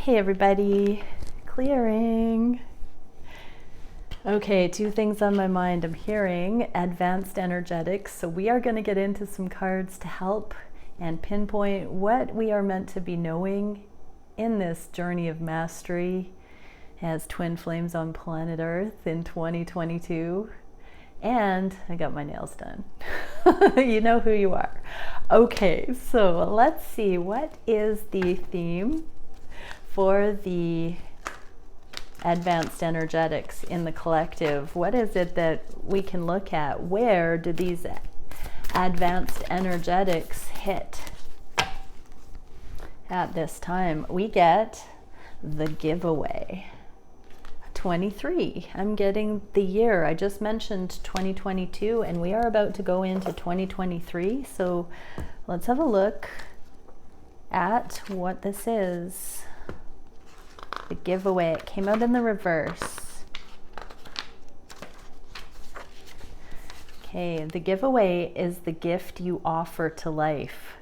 Hey everybody, clearing. Okay, two things on my mind. I'm hearing advanced energetics, so we are going to get into some cards to help and pinpoint what we are meant to be knowing in this journey of mastery as twin flames on planet Earth in 2022. And I got my nails done. You know who you are. Okay, so let's see, what is the theme for the advanced energetics in the collective? What is it that we can look at? Where do these advanced energetics hit at this time? We get the giveaway. 23. I'm getting the year. I just mentioned 2022 and we are about to go into 2023. So let's have a look at what this is. The giveaway. It came out in the reverse. Okay, the giveaway is the gift you offer to life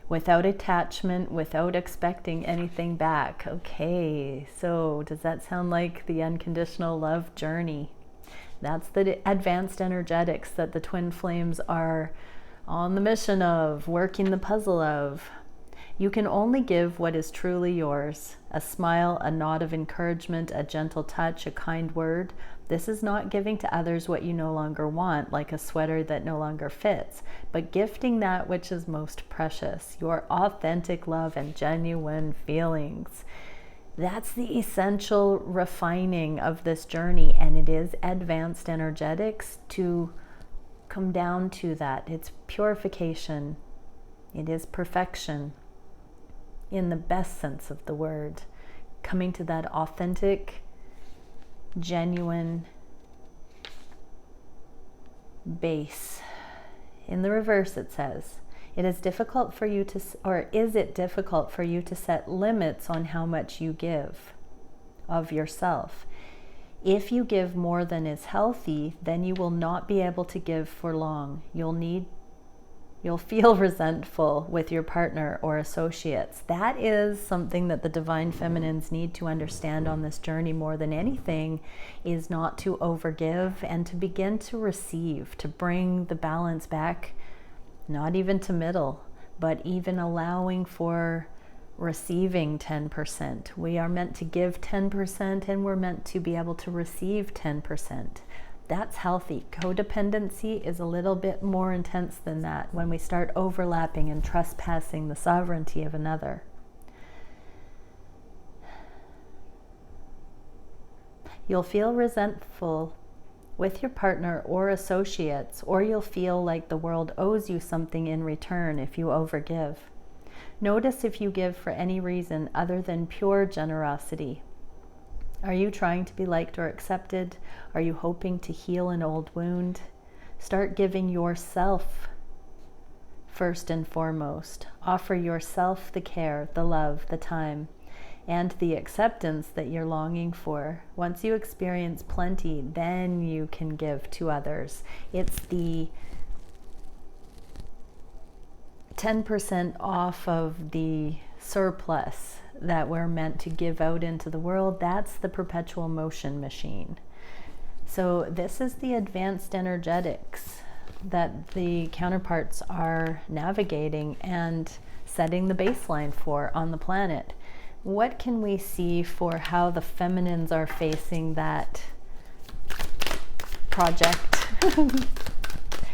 without attachment, without expecting anything back. Okay, so does that sound like the unconditional love journey? That's the advanced energetics that the twin flames are on the mission of, working the puzzle of. You can only give what is truly yours. A smile, a nod of encouragement, a gentle touch, a kind word. This is not giving to others what you no longer want, like a sweater that no longer fits, but gifting that which is most precious, your authentic love and genuine feelings. That's the essential refining of this journey, and it is advanced energetics to come down to that. It's purification. It is perfection. In the best sense of the word, coming to that authentic, genuine base. In the reverse it says, it is difficult for you to, or is it difficult for you to set limits on how much you give of yourself? If you give more than is healthy, then you will not be able to give for long. You'll feel resentful with your partner or associates. That is something that the divine feminines need to understand on this journey more than anything, is not to overgive and to begin to receive, to bring the balance back, not even to middle, but even allowing for receiving 10%. We are meant to give 10% and we're meant to be able to receive 10%. That's healthy. Codependency is a little bit more intense than that when we start overlapping and trespassing the sovereignty of another. You'll feel resentful with your partner or associates, or you'll feel like the world owes you something in return if you overgive. Notice if you give for any reason other than pure generosity. Are you trying to be liked or accepted? Are you hoping to heal an old wound? Start giving yourself first and foremost. Offer yourself the care, the love, the time, and the acceptance that you're longing for. Once you experience plenty, then you can give to others. It's the 10% off of the surplus that we're meant to give out into the world. That's the perpetual motion machine. So this is the advanced energetics that the counterparts are navigating and setting the baseline for on the planet. What can we see for how the feminines are facing that project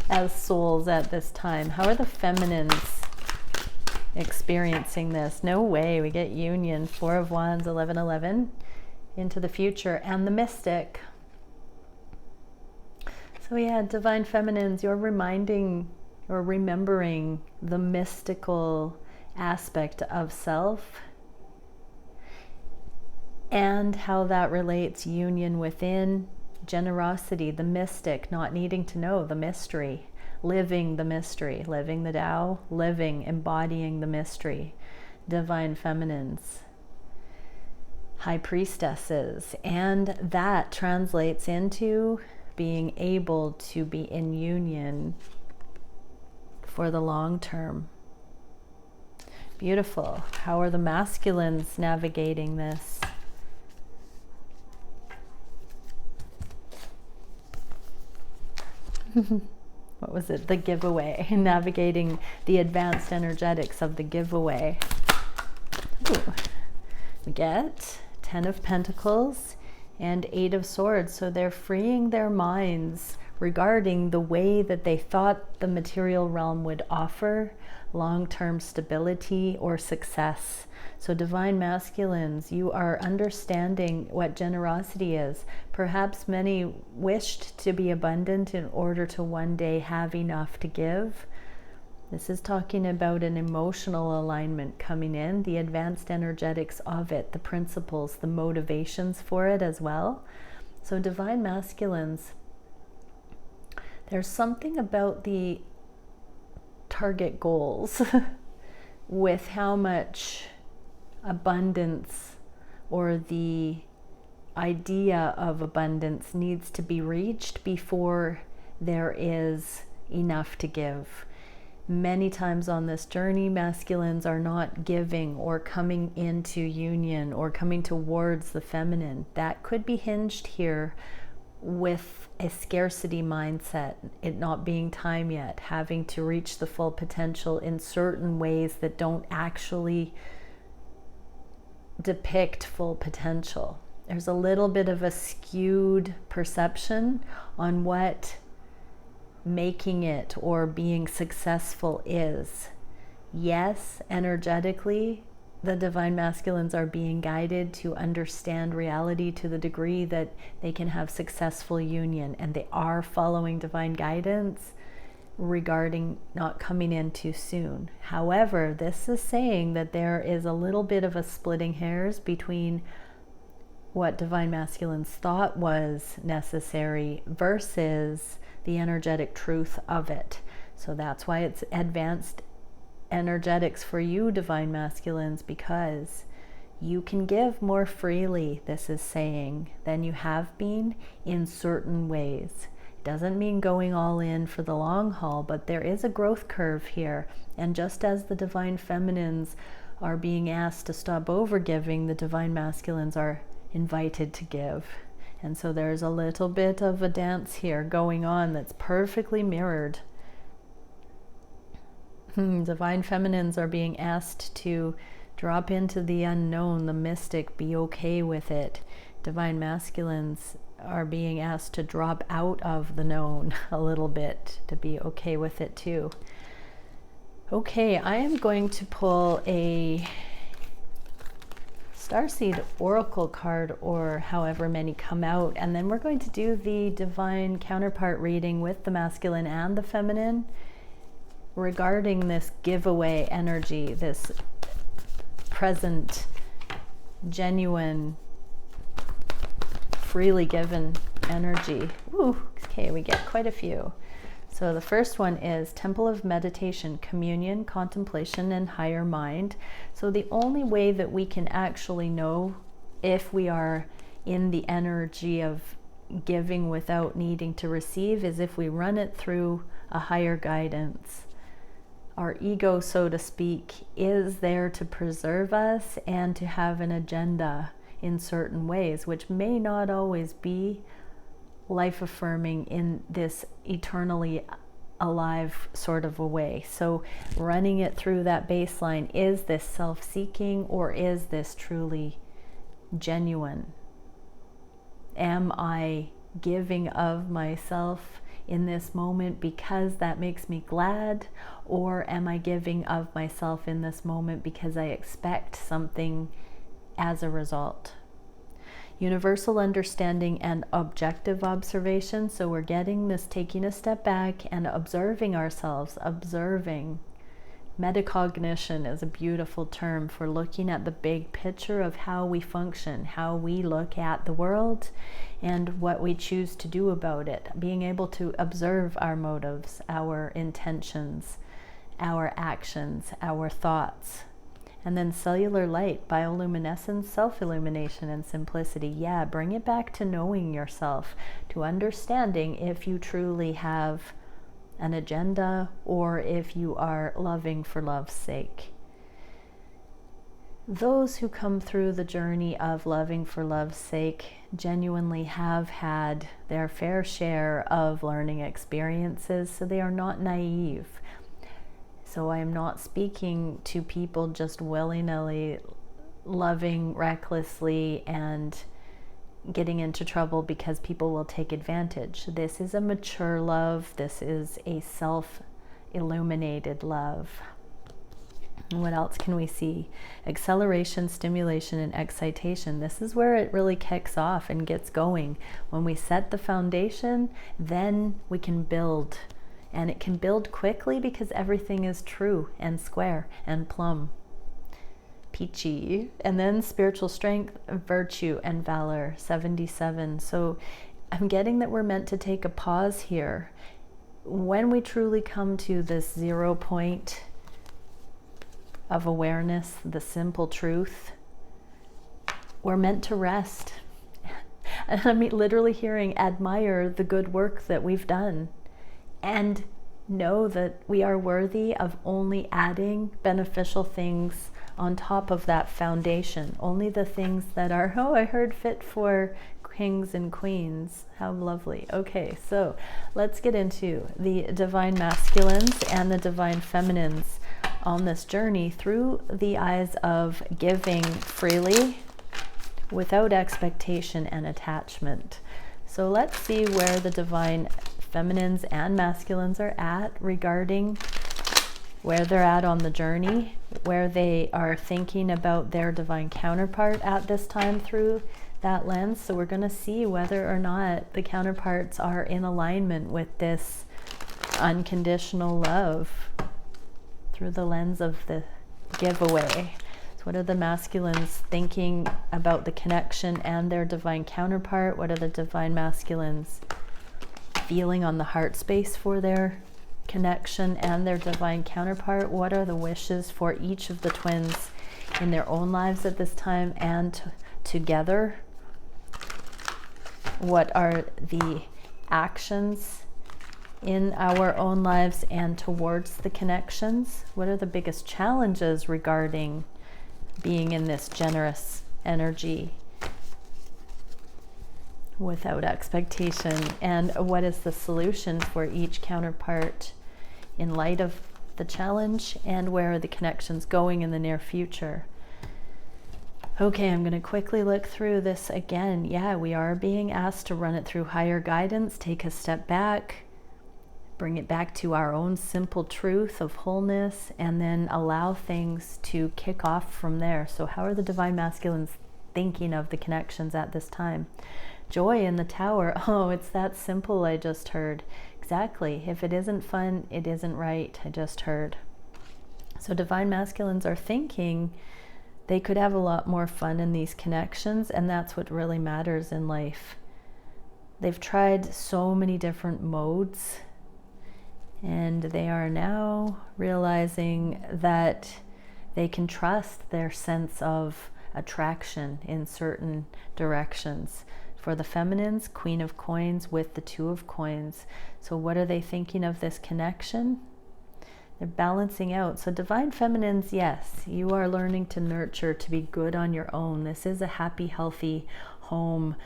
as souls at this time? How are the feminines experiencing this? No way. We get union, 4 of Wands, 1111 into the future, and the mystic. So yeah, divine feminines, you're reminding or remembering the mystical aspect of self and how that relates union within, generosity, the mystic, not needing to know the mystery, living the mystery, living the Tao, living, embodying the mystery. Divine feminines, high priestesses, and that translates into being able to be in union for the long term. Beautiful. How are the masculines navigating this? What was it? The giveaway. Navigating the advanced energetics of the giveaway. Ooh. We get 10 of Pentacles and 8 of Swords. So they're freeing their minds regarding the way that they thought the material realm would offer long-term stability or success. So divine masculines, you are understanding what generosity is. Perhaps many wished to be abundant in order to one day have enough to give. This is talking about an emotional alignment coming in, the advanced energetics of it, the principles, the motivations for it as well. So divine masculines, there's something about the target goals with how much abundance or the idea of abundance needs to be reached before there is enough to give. Many times on this journey, masculines are not giving or coming into union or coming towards the feminine. That could be hinged here with a scarcity mindset, it not being time yet, having to reach the full potential in certain ways that don't actually depict full potential. There's a little bit of a skewed perception on what making it or being successful is. Yes, energetically, the divine masculines are being guided to understand reality to the degree that they can have successful union, and they are following divine guidance regarding not coming in too soon. However, this is saying that there is a little bit of a splitting hairs between what divine masculines thought was necessary versus the energetic truth of it. So that's why it's advanced energetics for you, divine masculines, because you can give more freely, this is saying, than you have been in certain ways. It doesn't mean going all in for the long haul, but there is a growth curve here. And just as the divine feminines are being asked to stop over giving, the divine masculines are invited to give. And so there's a little bit of a dance here going on that's perfectly mirrored. Divine feminines are being asked to drop into the unknown, the mystic, be okay with it. Divine masculines are being asked to drop out of the known a little bit, to be okay with it too. Okay, I am going to pull a Starseed Oracle card, or however many come out, and then we're going to do the divine counterpart reading with the masculine and the feminine regarding this giveaway energy, this present, genuine, freely given energy. Ooh, okay, we get quite a few. So the first one is Temple of Meditation, Communion, Contemplation, and Higher Mind. So the only way that we can actually know if we are in the energy of giving without needing to receive is if we run it through a higher guidance. Our ego, so to speak, is there to preserve us and to have an agenda in certain ways, which may not always be life-affirming in this eternally alive sort of a way. So running it through that baseline, is this self-seeking or is this truly genuine? Am I giving of myself in this moment because that makes me glad, or am I giving of myself in this moment because I expect something as a result? Universal understanding and objective observation. So we're getting this taking a step back and observing ourselves, observing. Metacognition is a beautiful term for looking at the big picture of how we function, how we look at the world, and what we choose to do about it. Being able to observe our motives, our intentions, our actions, our thoughts. And then cellular light, bioluminescence, self-illumination, and simplicity. Yeah, bring it back to knowing yourself, to understanding if you truly have an agenda or if you are loving for love's sake. those who come through the journey of loving for love's sake genuinely have had their fair share of learning experiences, so they are not naive. So I am not speaking to people just willy-nilly loving recklessly and getting into trouble because people will take advantage. This is a mature love. This is a self-illuminated love. What else can we see? Acceleration, stimulation, and excitation. This is where it really kicks off and gets going. When we set the foundation, then we can build. And it can build quickly because everything is true and square and plumb. Peachy. And then spiritual strength, virtue, and valor. 77. So I'm getting that we're meant to take a pause here. When we truly come to this 0 point of awareness, the simple truth, we're meant to rest. And I'm literally hearing, admire the good work that we've done and know that we are worthy of only adding beneficial things on top of that foundation. Only the things that are, oh, I heard fit for kings and queens. How lovely. Okay, so let's get into the divine masculines and the divine feminines on this journey through the eyes of giving freely without expectation and attachment. So let's see where the divine feminines and masculines are at regarding where they're at on the journey, where they are thinking about their divine counterpart at this time through that lens. So we're going to see whether or not the counterparts are in alignment with this unconditional love through the lens of the giveaway. So what are the masculines thinking about the connection and their divine counterpart? What are the divine masculines feeling on the heart space for their connection and their divine counterpart? What are the wishes for each of the twins in their own lives at this time and together? What are the actions in our own lives and towards the connections? What are the biggest challenges regarding being in this generous energy without expectation? And what is the solution for each counterpart in light of the challenge? And where are the connections going in the near future? Okay, I'm going to quickly look through this again. Yeah, we are being asked to run it through higher guidance, take a step back, bring it back to our own simple truth of wholeness, and then allow things to kick off from there. So how are the divine masculines thinking of the connections at this time? Joy in the Tower. Oh, it's that simple, I just heard. Exactly. If it isn't fun, it isn't right, I just heard. So divine masculines are thinking they could have a lot more fun in these connections, and that's what really matters in life. They've tried so many different modes, and they are now realizing that they can trust their sense of attraction in certain directions. For the feminines, Queen of Coins with the Two of Coins. So what are they thinking of this connection? They're balancing out. So divine feminines, yes, you are learning to nurture, to be good on your own. This is a happy, healthy home,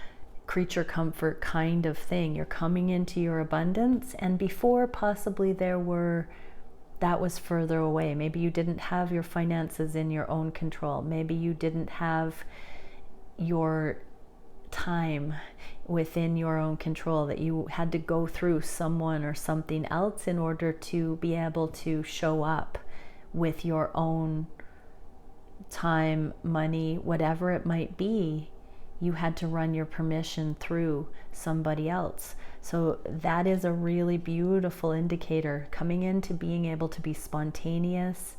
creature comfort kind of thing. You're coming into your abundance, and before possibly that was further away. Maybe you didn't have your finances in your own control. Maybe you didn't have your time within your own control, that you had to go through someone or something else in order to be able to show up with your own time, money, whatever it might be. You had to run your permission through somebody else. So that is a really beautiful indicator, coming into being able to be spontaneous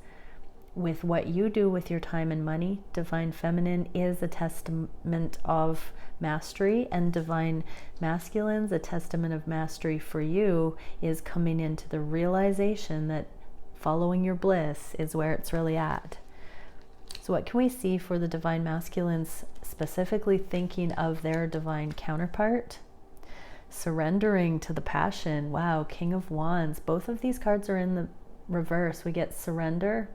with what you do with your time and money. Divine feminine is a testament of mastery, and divine masculines, a testament of mastery for you, is coming into the realization that following your bliss is where it's really at. So what can we see for the divine masculines, specifically thinking of their divine counterpart? Surrendering to the passion. Wow, King of Wands. Both of these cards are in the reverse. We get surrender,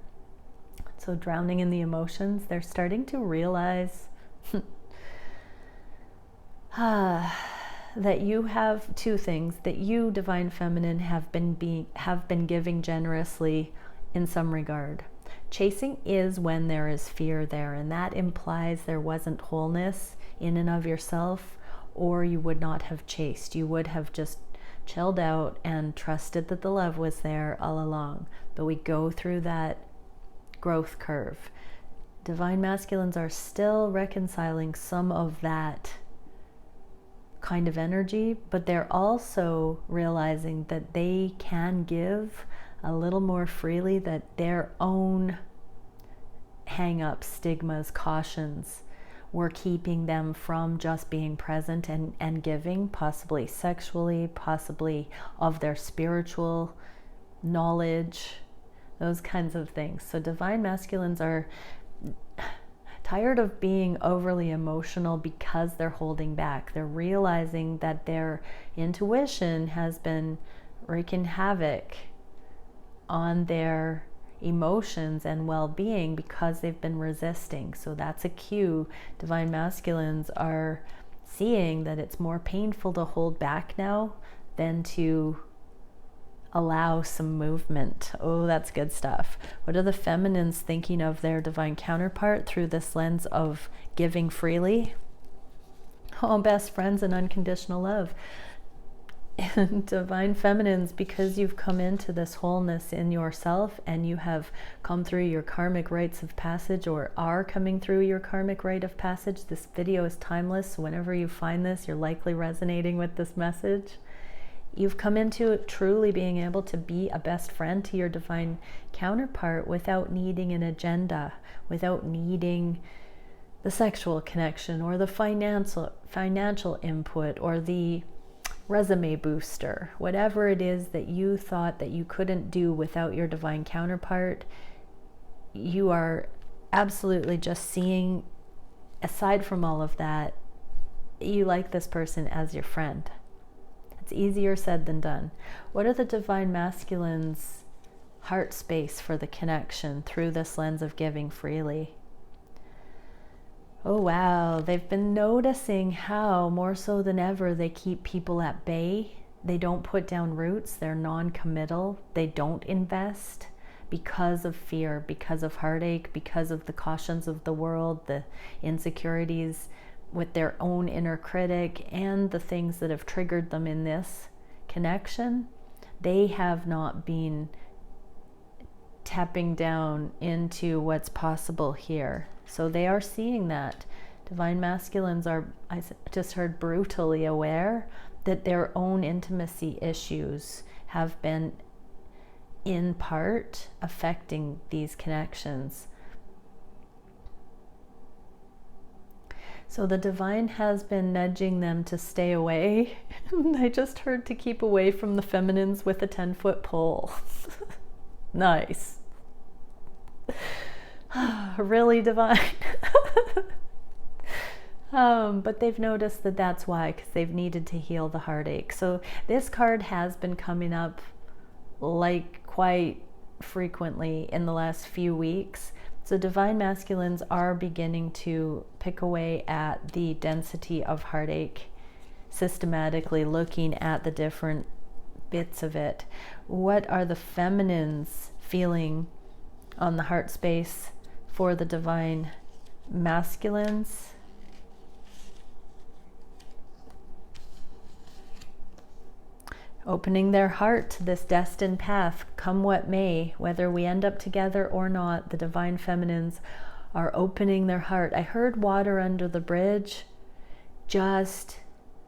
So drowning in the emotions, they're starting to realize that you have two things, that you, Divine Feminine, have been giving generously in some regard. Chasing is when there is fear there, and that implies there wasn't wholeness in and of yourself, or you would not have chased. You would have just chilled out and trusted that the love was there all along. But we go through that growth curve. Divine Masculines are still reconciling some of that kind of energy, but they're also realizing that they can give a little more freely, that their own hang-ups, stigmas, cautions were keeping them from just being present and giving, possibly sexually, possibly of their spiritual knowledge, those kinds of things. So Divine Masculines are tired of being overly emotional because they're holding back. They're realizing that their intuition has been wreaking havoc on their emotions and well-being because they've been resisting. So that's a cue. Divine Masculines are seeing that it's more painful to hold back now than to allow some movement. Oh, that's good stuff. What are the feminines thinking of their divine counterpart through this lens of giving freely? Oh, best friends and unconditional love. And divine feminines, because you've come into this wholeness in yourself and you have come through your karmic rites of passage, or are coming through your karmic rite of passage. This video is timeless, so whenever you find this, you're likely resonating with this message. You've come into truly being able to be a best friend to your divine counterpart without needing an agenda, without needing the sexual connection or the financial input or the resume booster. Whatever it is that you thought that you couldn't do without your divine counterpart, you are absolutely just seeing, aside from all of that, you like this person as your friend. It's easier said than done. What are the Divine Masculines' heart space for the connection through this lens of giving freely? Oh wow, they've been noticing how, more so than ever, they keep people at bay. They don't put down roots, they're non-committal, they don't invest because of fear, because of heartache, because of the cautions of the world, the insecurities with their own inner critic, and the things that have triggered them in this connection. They have not been tapping down into what's possible here. So they are seeing that. Divine Masculines are, I just heard, brutally aware that their own intimacy issues have been in part affecting these connections. So the divine has been nudging them to stay away. I just heard to keep away from the feminines with a 10-foot pole. Nice. Really, divine? But they've noticed that that's why, because they've needed to heal the heartache. So this card has been coming up like quite frequently in the last few weeks. So Divine Masculines are beginning to pick away at the density of heartache, systematically looking at the different bits of it. What are the feminines feeling on the heart space for the Divine Masculines? Opening their heart to this destined path, come what may, whether we end up together or not, the Divine Feminines are opening their heart. I heard water under the bridge,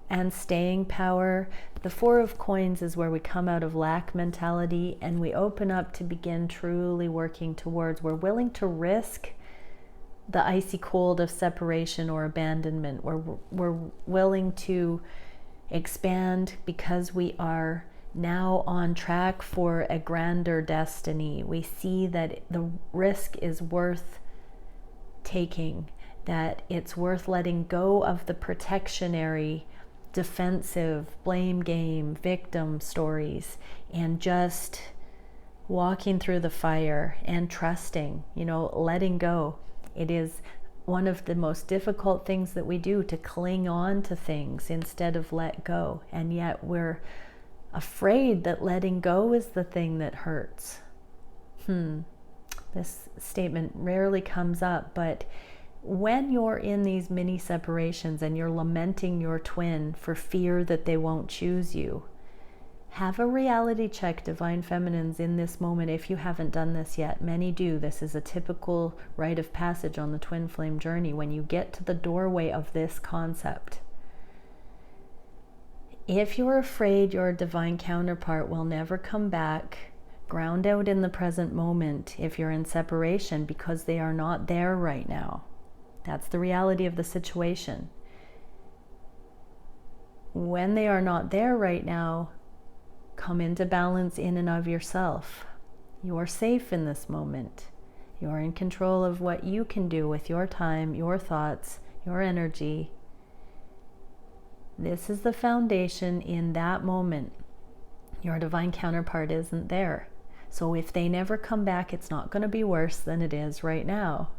and staying power. The Four of Coins is where we come out of lack mentality and we open up to begin truly working towards. We're willing to risk the icy cold of separation or abandonment. We're willing to expand because we are now on track for a grander destiny. We see that the risk is worth taking, that it's worth letting go of the protectionary, defensive, blame game, victim stories, and just walking through the fire and trusting, letting go. It is one of the most difficult things that we do, to cling on to things instead of let go. And yet we're afraid that letting go is the thing that hurts. This statement rarely comes up, but when you're in these mini separations and you're lamenting your twin for fear that they won't choose you, have a reality check, Divine Feminines, in this moment if you haven't done this yet. Many do. This is a typical rite of passage on the twin flame journey. When you get to the doorway of this concept, if you're afraid your divine counterpart will never come back, ground out in the present moment if you're in separation because they are not there right now. That's the reality of the situation. When they are not there right now, come into balance in and of yourself. You're safe in this moment. You're in control of what you can do with your time, your thoughts, your energy. This is the foundation in that moment. Your divine counterpart isn't there. So if they never come back, it's not going to be worse than it is right now.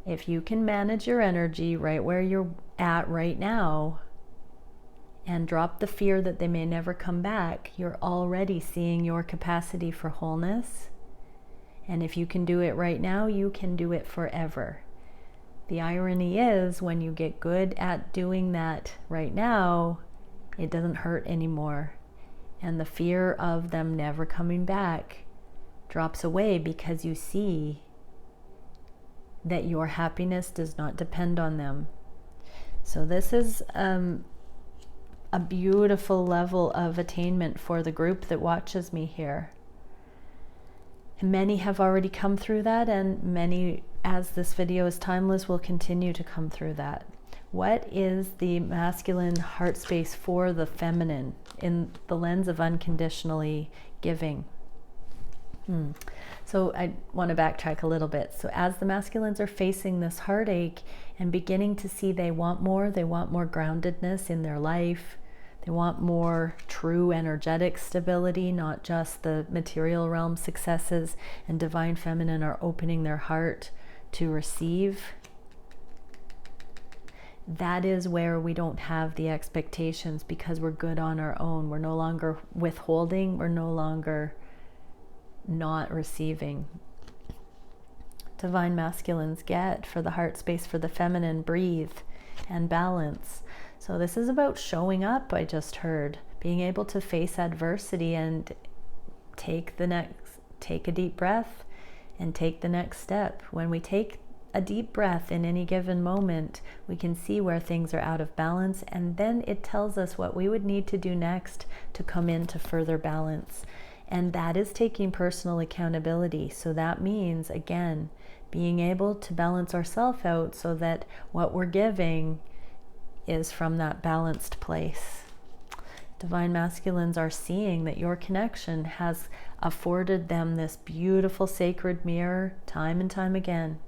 If you can manage your energy right where you're at right now and drop the fear that they may never come back, you're already seeing your capacity for wholeness. And if you can do it right now, you can do it forever. The irony is, when you get good at doing that right now, it doesn't hurt anymore. And the fear of them never coming back drops away because you see that your happiness does not depend on them. So this is a beautiful level of attainment for the group that watches me here. And many have already come through that, and many, as this video is timeless, will continue to come through that. What is the masculine heart space for the feminine in the lens of unconditionally giving? So I want to backtrack a little bit. So as the masculines are facing this heartache and beginning to see they want more groundedness in their life, they want more true energetic stability, not just the material realm successes, and Divine Feminine are opening their heart to receive. That is where we don't have the expectations because we're good on our own. We're no longer withholding. We're no longer not receiving. Divine masculines get, for the heart space for the feminine, breathe and balance. So this is about showing up, I just heard, being able to face adversity and take a deep breath and take the next step. When we take a deep breath in any given moment, we can see where things are out of balance, and then it tells us what we would need to do next to come into further balance. And that is taking personal accountability. So that means, again, being able to balance ourselves out so that what we're giving is from that balanced place. Divine masculines are seeing that your connection has afforded them this beautiful sacred mirror time and time again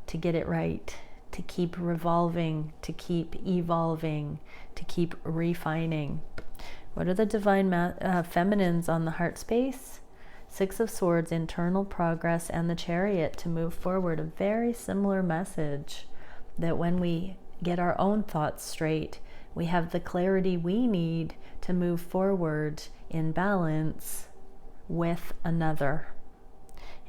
to get it right, to keep revolving, to keep evolving, to keep refining. What are the divine feminines on the heart space? Six of Swords, internal progress, and the Chariot, to move forward. A very similar message, that when we get our own thoughts straight, we have the clarity we need to move forward in balance with another.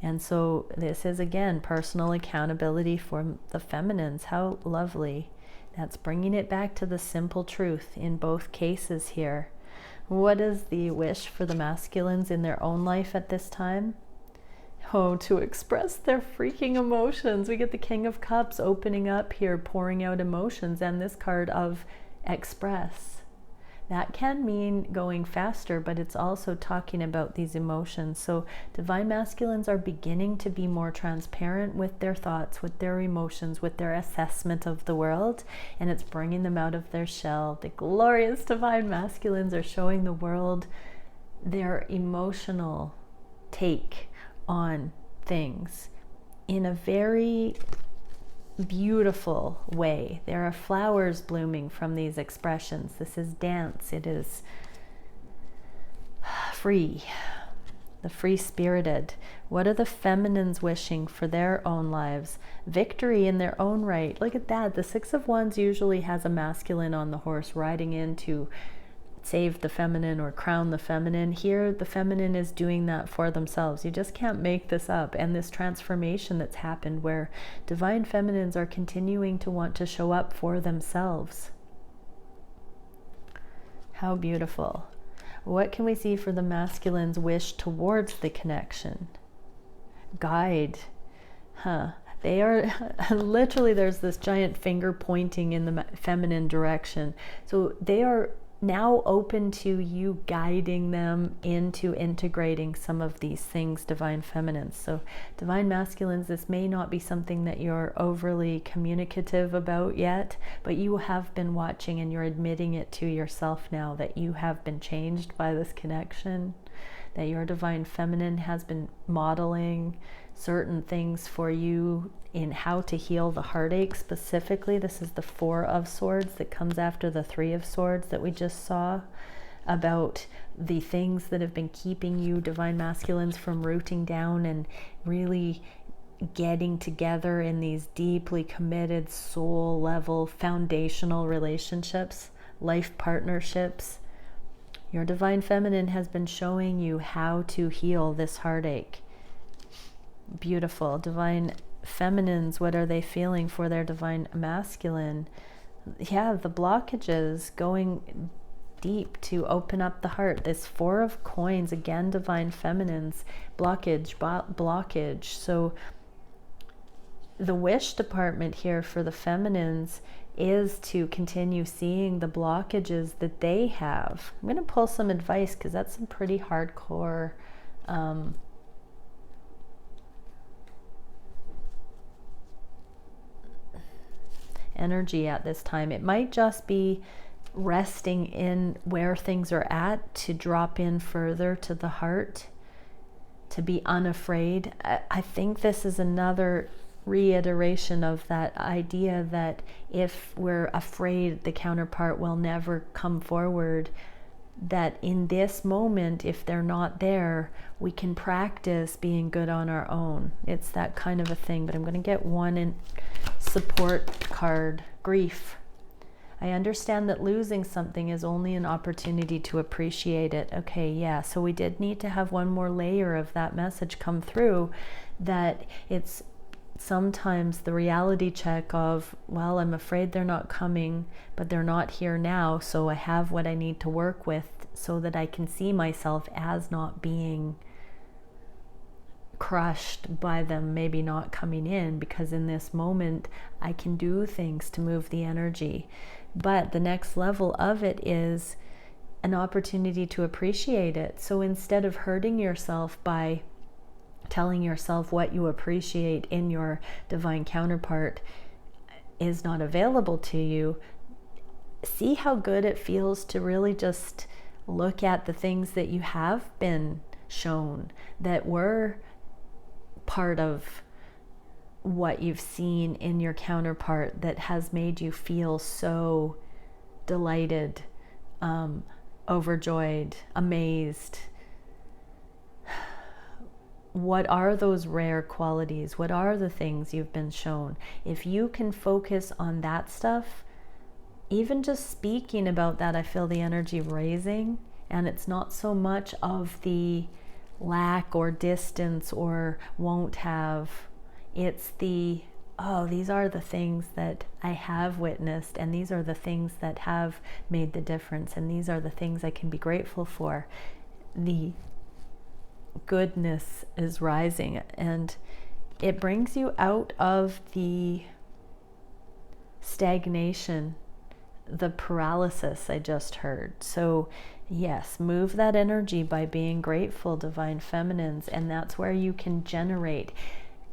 And so this is, again, personal accountability for the feminines. How lovely. That's bringing it back to the simple truth in both cases here. What is the wish for the masculines in their own life at this time? Oh, to express their freaking emotions. We get the King of Cups opening up here, pouring out emotions, and this card of express. That can mean going faster, but it's also talking about these emotions. So divine masculines are beginning to be more transparent with their thoughts, with their emotions, with their assessment of the world, and it's bringing them out of their shell. The glorious divine masculines are showing the world their emotional take on things in a very beautiful way. There are flowers blooming from these expressions. This is dance. It is free. the free-spirited. What are the feminines wishing for their own lives? Victory in their own right. Look at that. The Six of Wands usually has a masculine on the horse riding in to save the feminine or crown the feminine. Here, the feminine is doing that for themselves. You just can't make this up. And this transformation that's happened where divine feminines are continuing to want to show up for themselves. How beautiful. What can we see for the masculine's wish towards the connection? Guide. They are literally, there's this giant finger pointing in the feminine direction. So they are now open to you guiding them into integrating some of these things, divine feminines. So divine masculines, this may not be something that you're overly communicative about yet, but you have been watching and you're admitting it to yourself now that you have been changed by this connection, that your divine feminine has been modeling certain things for you in how to heal the heartache specifically. This is the Four of Swords that comes after the Three of Swords that we just saw, about the things that have been keeping you, divine masculines, from rooting down and really getting together in these deeply committed, soul level, foundational relationships, life partnerships. Your divine feminine has been showing you how to heal this heartache. Beautiful. Divine feminines, what are they feeling for their divine masculine? Yeah, the blockages, going deep to open up the heart. This Four of Coins, again, divine feminines, blockage. So the wish department here for the feminines is to continue seeing the blockages that they have. I'm going to pull some advice because that's some pretty hardcore energy at this time. It might just be resting in where things are at to drop in further to the heart, to be unafraid. I think this is another reiteration of that idea that if we're afraid the counterpart will never come forward, that in this moment, if they're not there, we can practice being good on our own. It's that kind of a thing. But I'm going to get one in support card. Grief. I understand that losing something is only an opportunity to appreciate it. Okay, yeah, so we did need to have one more layer of that message come through, that it's sometimes the reality check of, well, I'm afraid they're not coming, but they're not here now, so I have what I need to work with so that I can see myself as not being crushed by them maybe not coming in, because in this moment I can do things to move the energy. But the next level of it is an opportunity to appreciate it. So instead of hurting yourself by telling yourself what you appreciate in your divine counterpart is not available to you, see how good it feels to really just look at the things that you have been shown that were part of what you've seen in your counterpart that has made you feel so delighted, overjoyed, amazed. What are those rare qualities? What are the things you've been shown? If you can focus on that stuff, even just speaking about that, I feel the energy raising, and it's not so much of the lack or distance or won't have. It's the, oh, these are the things that I have witnessed, and these are the things that have made the difference, and these are the things I can be grateful for. The goodness is rising, and it brings you out of the stagnation, the paralysis I just heard. So yes, move that energy by being grateful, divine feminines, and that's where you can generate.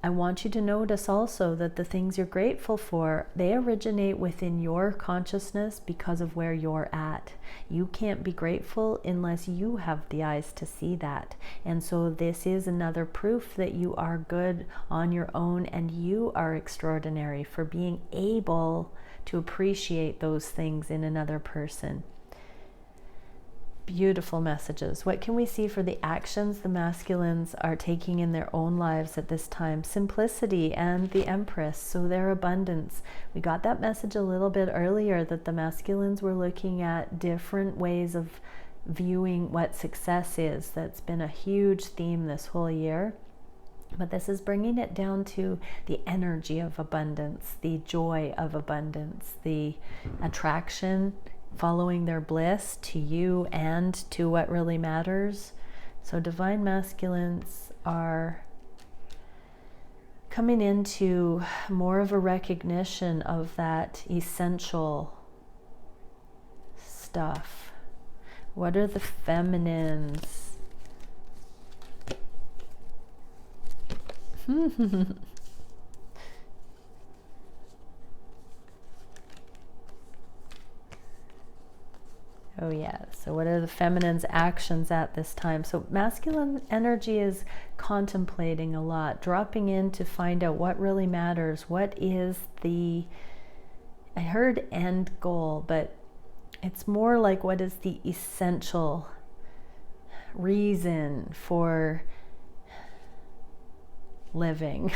I want you to notice also that the things you're grateful for, they originate within your consciousness because of where you're at. You can't be grateful unless you have the eyes to see that. And so this is another proof that you are good on your own, and you are extraordinary for being able to appreciate those things in another person. Beautiful messages. What can we see for the actions the masculines are taking in their own lives at this time? Simplicity and the Empress, so their abundance. We got that message a little bit earlier that the masculines were looking at different ways of viewing what success is. That's been a huge theme this whole year. But this is bringing it down to the energy of abundance, the joy of abundance, the attraction, following their bliss to you and to what really matters. So divine masculines are coming into more of a recognition of that essential stuff. What are the feminines? Oh yeah, so what are the feminine's actions at this time? So masculine energy is contemplating a lot, dropping in to find out what really matters. What is the, I heard end goal, but it's more like what is the essential reason for living.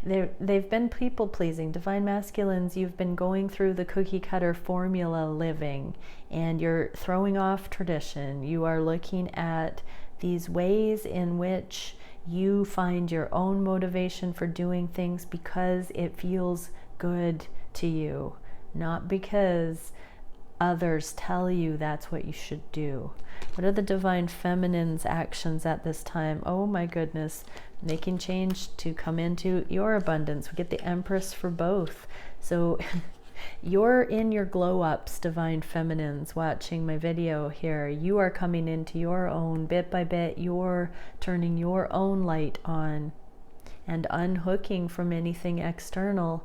They've been people pleasing. Divine masculines, you've been going through the cookie cutter formula living, and you're throwing off tradition. You are looking at these ways in which you find your own motivation for doing things because it feels good to you, not because others tell you that's what you should do. What are the divine feminine's actions at this time? Oh my goodness, making change to come into your abundance. We get the Empress for both. So you're in your glow ups, divine feminines, watching my video here. You are coming into your own bit by bit. You're turning your own light on and unhooking from anything external.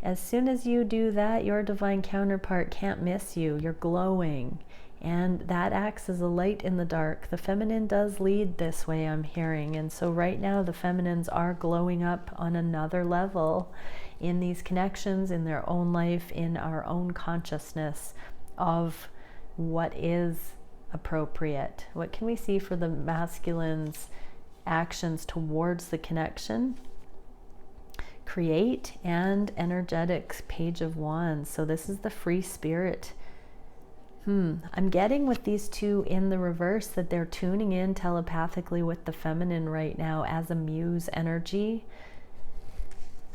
As soon as you do that, your divine counterpart can't miss you. You're glowing, and that acts as a light in the dark. The feminine does lead this way, I'm hearing. And so right now the feminines are glowing up on another level in these connections, in their own life, in our own consciousness of what is appropriate. What can we see for the masculine's actions towards the connection? Create and energetics, Page of Wands. So this is the free spirit. I'm getting with these two in the reverse that they're tuning in telepathically with the feminine right now as a muse energy.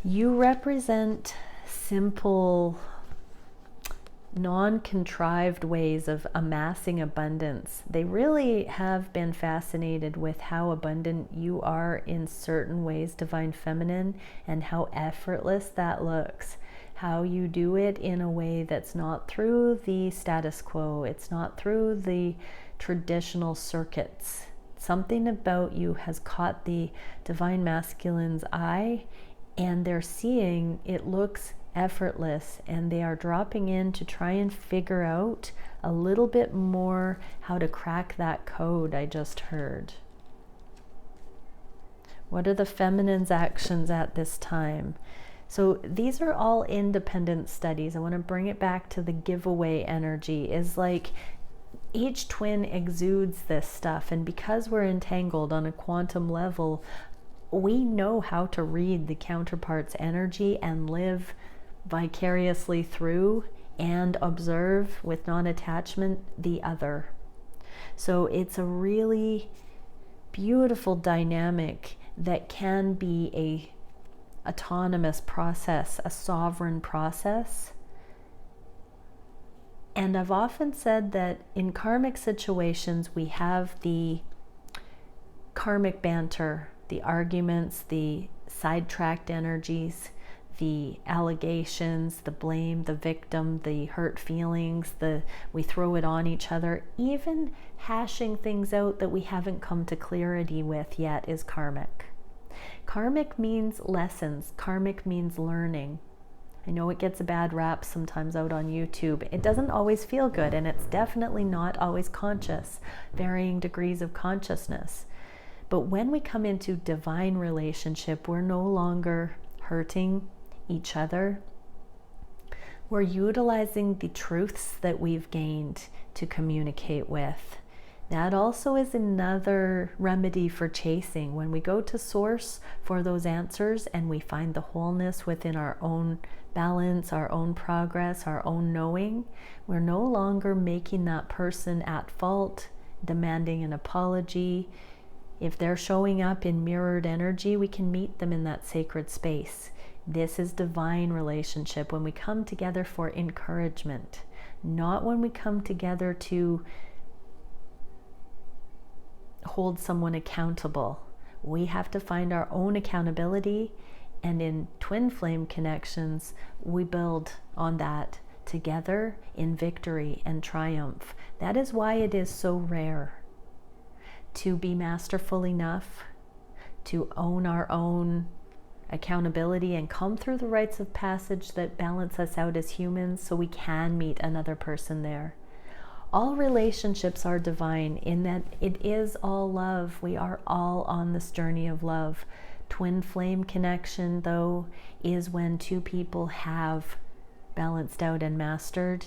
You represent simple, non-contrived ways of amassing abundance. They really have been fascinated with how abundant you are in certain ways, divine feminine, and how effortless that looks. How you do it in a way that's not through the status quo. It's not through the traditional circuits. Something about you has caught the divine masculine's eye, and they're seeing it looks effortless, and they are dropping in to try and figure out a little bit more how to crack that code I just heard. What are the feminine's actions at this time? So these are all independent studies. I want to bring it back to the giveaway energy. Is like each twin exudes this stuff, and because we're entangled on a quantum level, we know how to read the counterpart's energy and live vicariously through and observe with non-attachment the other. So it's a really beautiful dynamic that can be a autonomous process, a sovereign process. And I've often said that in karmic situations we have the karmic banter, the arguments, the sidetracked energies, the allegations, the blame, the victim, the hurt feelings, we throw it on each other. Even hashing things out that we haven't come to clarity with yet is karmic. Karmic means lessons. Karmic means learning. I know it gets a bad rap sometimes out on YouTube. It doesn't always feel good, and it's definitely not always conscious, varying degrees of consciousness. But when we come into divine relationship, we're no longer hurting each other. We're utilizing the truths that we've gained to communicate with. That also is another remedy for chasing. When we go to source for those answers and we find the wholeness within our own balance, our own progress, our own knowing, we're no longer making that person at fault, demanding an apology. If they're showing up in mirrored energy, we can meet them in that sacred space. This is divine relationship, when we come together for encouragement, not when we come together to hold someone accountable. We have to find our own accountability, and in twin flame connections, we build on that together in victory and triumph. That is why it is so rare to be masterful enough to own our own accountability and come through the rites of passage that balance us out as humans, so we can meet another person there. All relationships are divine in that it is all love. We are all on this journey of love. Twin flame connection, though, is when two people have balanced out and mastered,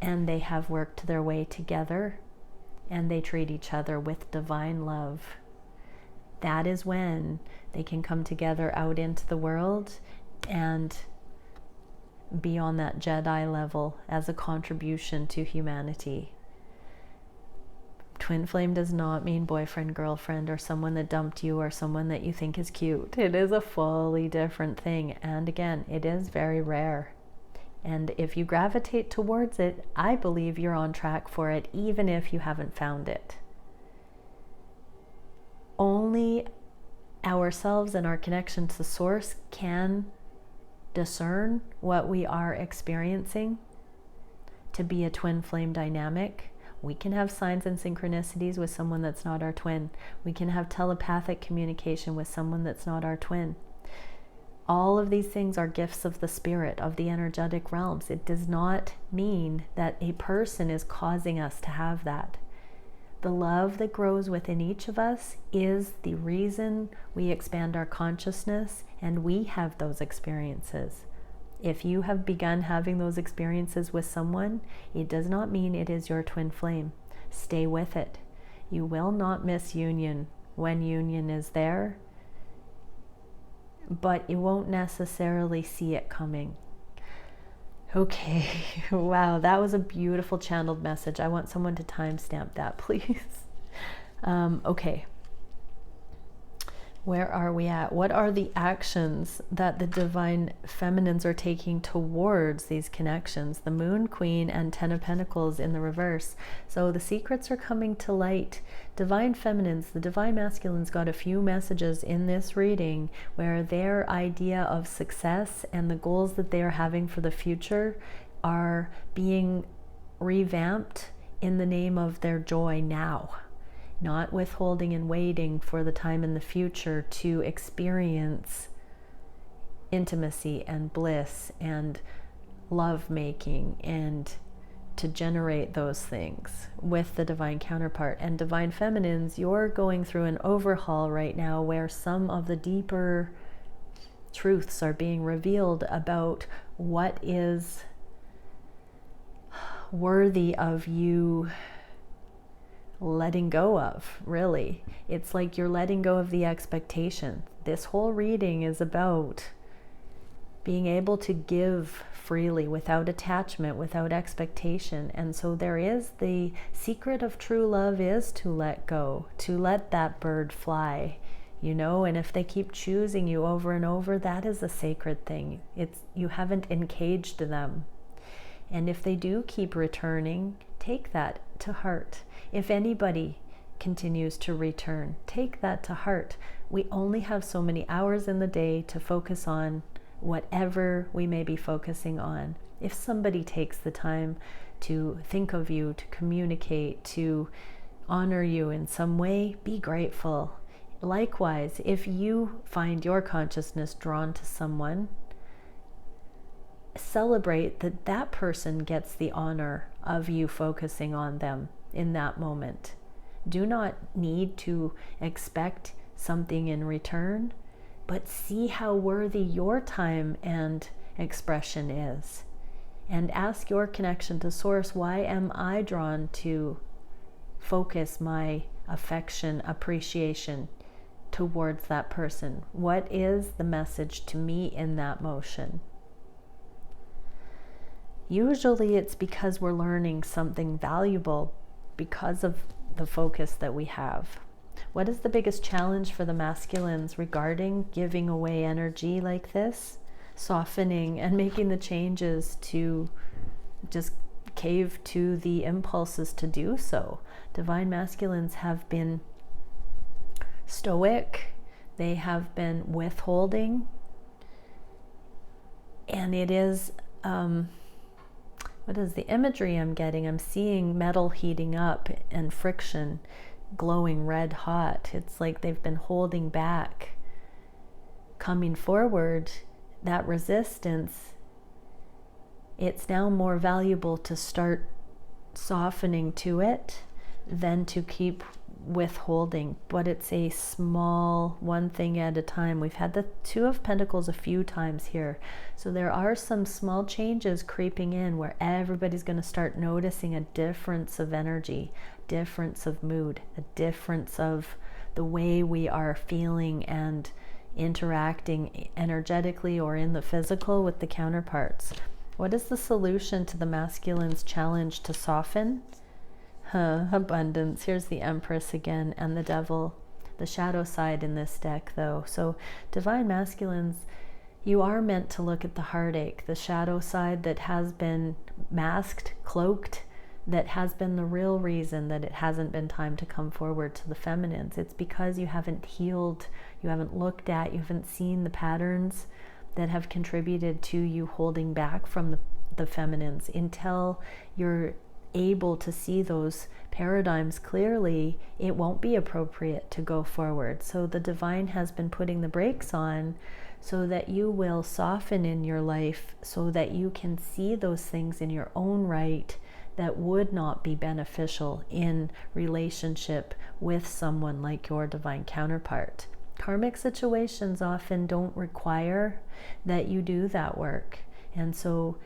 and they have worked their way together, and they treat each other with divine love. That is when they can come together out into the world and be on that Jedi level as a contribution to humanity. Twin flame does not mean boyfriend, girlfriend, or someone that dumped you, or someone that you think is cute. It is a fully different thing. And again, it is very rare. And if you gravitate towards it, I believe you're on track for it, even if you haven't found it. Only ourselves and our connection to source can discern what we are experiencing to be a twin flame dynamic. We can have signs and synchronicities with someone that's not our twin. We can have telepathic communication with someone that's not our twin. All of these things are gifts of the spirit, of the energetic realms. It does not mean that a person is causing us to have that. The love that grows within each of us is the reason we expand our consciousness and we have those experiences. If you have begun having those experiences with someone, it does not mean it is your twin flame. Stay with it. You will not miss union when union is there, but you won't necessarily see it coming. Okay, wow, that was a beautiful channeled message. I want someone to timestamp that, please. Okay. Where are we at? What are the actions that the divine feminines are taking towards these connections? The Moon, Queen, and Ten of Pentacles in the reverse. So the secrets are coming to light. Divine feminines, the divine masculines got a few messages in this reading where their idea of success and the goals that they are having for the future are being revamped in the name of their joy now. Not withholding and waiting for the time in the future to experience intimacy and bliss and love making and to generate those things with the divine counterpart. And divine feminines, you're going through an overhaul right now where some of the deeper truths are being revealed about what is worthy of you letting go of, really. It's like you're letting go of the expectation. This whole reading is about being able to give freely without attachment, without expectation. And so there is the secret of true love is to let go, to let that bird fly, you know. And if they keep choosing you over and over, that is a sacred thing. It's, you haven't encaged them. And if they do keep returning, take that to heart. If anybody continues to return, take that to heart. We only have so many hours in the day to focus on whatever we may be focusing on. If somebody takes the time to think of you, to communicate, to honor you in some way, be grateful. Likewise, if you find your consciousness drawn to someone, celebrate that that person gets the honor of you focusing on them in that moment. Do not need to expect something in return, but see how worthy your time and expression is. and ask your connection to source, why am I drawn to focus my affection, appreciation towards that person? What is the message to me in that motion? Usually it's because we're learning something valuable because of the focus that we have. What is the biggest challenge for the masculines regarding giving away energy like this? Softening and making the changes to just cave to the impulses to do so. Divine masculines have been stoic, they have been withholding, and it is, what is the imagery I'm getting? I'm seeing metal heating up and friction glowing red hot. It's like they've been holding back, coming forward. That resistance, it's now more valuable to start softening to it than to keep withholding. But it's a small one thing at a time. We've had the Two of Pentacles a few times here, so there are some small changes creeping in where everybody's going to start noticing a difference of energy, difference of mood, a difference of the way we are feeling and interacting energetically or in the physical with the counterparts. What is the solution to the masculine's challenge to soften? Abundance. Here's the Empress again, and the Devil, the shadow side in this deck though. So divine masculines, you are meant to look at the heartache, the shadow side that has been masked, cloaked, that has been the real reason that it hasn't been time to come forward to the feminines. It's because you haven't healed, you haven't looked at, you haven't seen the patterns that have contributed to you holding back from the feminines. Until you're able to see those paradigms clearly, it won't be appropriate to go forward. So the divine has been putting the brakes on so that you will soften in your life, so that you can see those things in your own right that would not be beneficial in relationship with someone like your divine counterpart. Karmic situations often don't require that you do that work. And so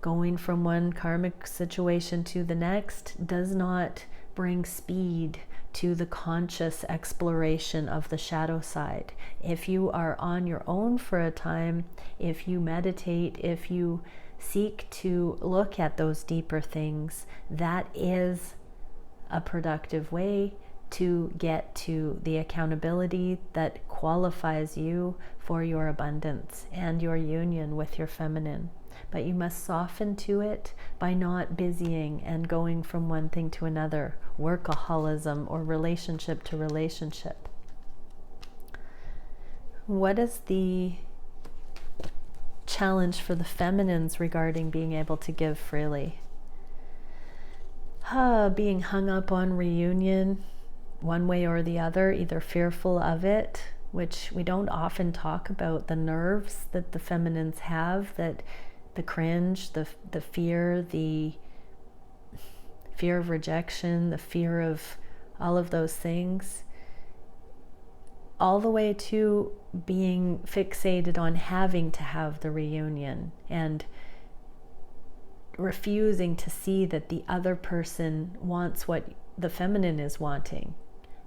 going from one karmic situation to the next does not bring speed to the conscious exploration of the shadow side. If you are on your own for a time, if you meditate, if you seek to look at those deeper things, that is a productive way to get to the accountability that qualifies you for your abundance and your union with your feminine. But you must soften to it by not busying and going from one thing to another, workaholism or relationship to relationship. What is the challenge for the feminines regarding being able to give freely? Being hung up on reunion one way or the other, either fearful of it, which we don't often talk about, the nerves that the feminines have, that the cringe, the fear, the fear of rejection, the fear of all of those things, all the way to being fixated on having to have the reunion and refusing to see that the other person wants what the feminine is wanting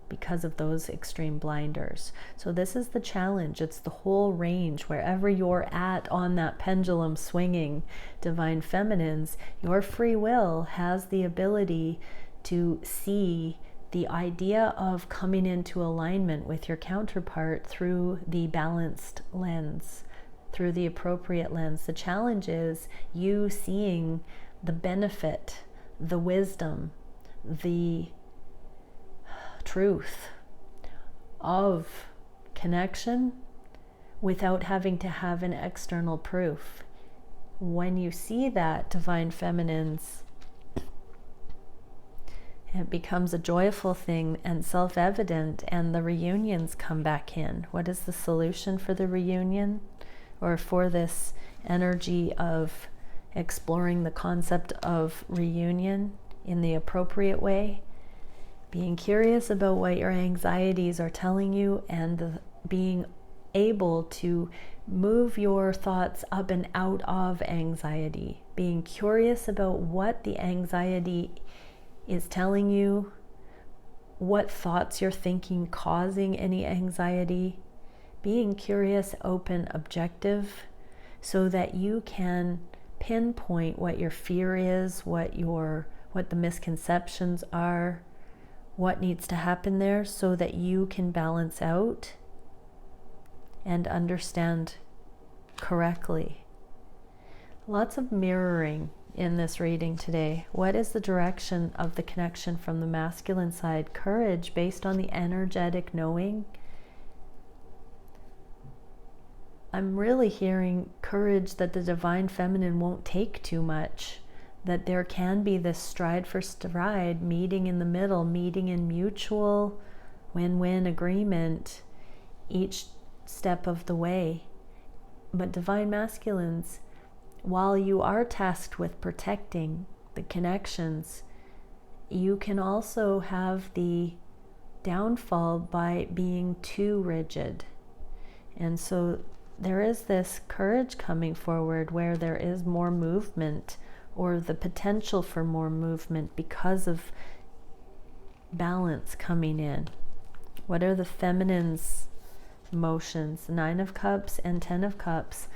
because of those extreme blinders. So this is the challenge. It's the whole range, wherever you're at on that pendulum swinging, divine feminines, your free will has the ability to see the idea of coming into alignment with your counterpart through the balanced lens, through the appropriate lens. The challenge is you seeing the benefit, the wisdom, the truth of connection without having to have an external proof. When you see that, divine feminines, it becomes a joyful thing and self-evident, and the reunions come back in. What is the solution for the reunion, or for this energy of exploring the concept of reunion in the appropriate way? Being curious about what your anxieties are telling you and being able to move your thoughts up and out of anxiety, being curious about what the anxiety is telling you, what thoughts you're thinking causing any anxiety, being curious, open, objective, so that you can pinpoint what your fear is, what the misconceptions are, what needs to happen there, so that you can balance out and understand correctly. Lots of mirroring in this reading today. What is the direction of the connection from the masculine side? Courage based on the energetic knowing. I'm really hearing courage that the divine feminine won't take too much, that there can be this stride for stride, meeting in the middle, meeting in mutual win-win agreement each step of the way. But divine masculines, while you are tasked with protecting the connections, you can also have the downfall by being too rigid. And so there is this courage coming forward where there is more movement, or the potential for more movement because of balance coming in. What are the feminine's emotions? 9 of Cups and 10 of Cups.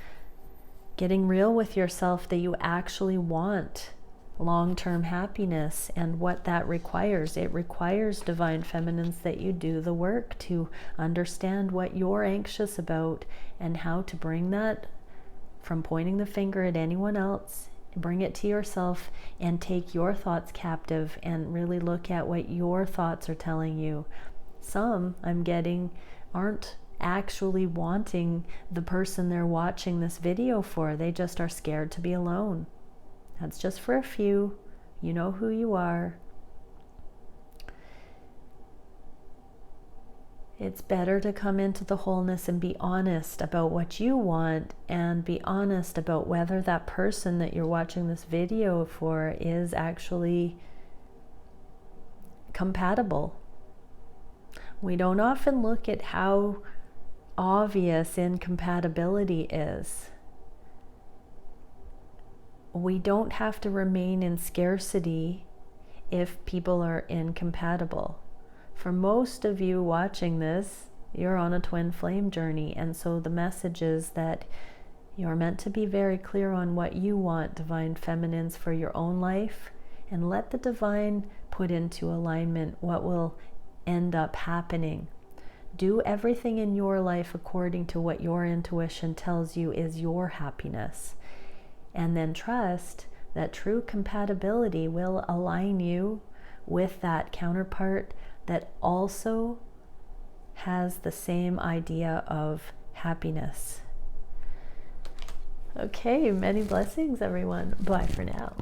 Getting real with yourself that you actually want long-term happiness and what that requires. It requires, divine feminines, that you do the work to understand what you're anxious about and how to bring that from pointing the finger at anyone else, bring it to yourself and take your thoughts captive and really look at what your thoughts are telling you. Some, I'm getting, aren't actually wanting the person they're watching this video for. They just are scared to be alone. That's just for a few. You know who you are. It's better to come into the wholeness and be honest about what you want, and be honest about whether that person that you're watching this video for is actually compatible. We don't often look at how obvious incompatibility is. We don't have to remain in scarcity if people are incompatible. For most of you watching this, you're on a twin flame journey, and so the message is that you're meant to be very clear on what you want, divine feminines, for your own life, and let the divine put into alignment what will end up happening. Do everything in your life according to what your intuition tells you is your happiness. And then trust that true compatibility will align you with that counterpart that also has the same idea of happiness. Okay, many blessings, everyone. Bye for now.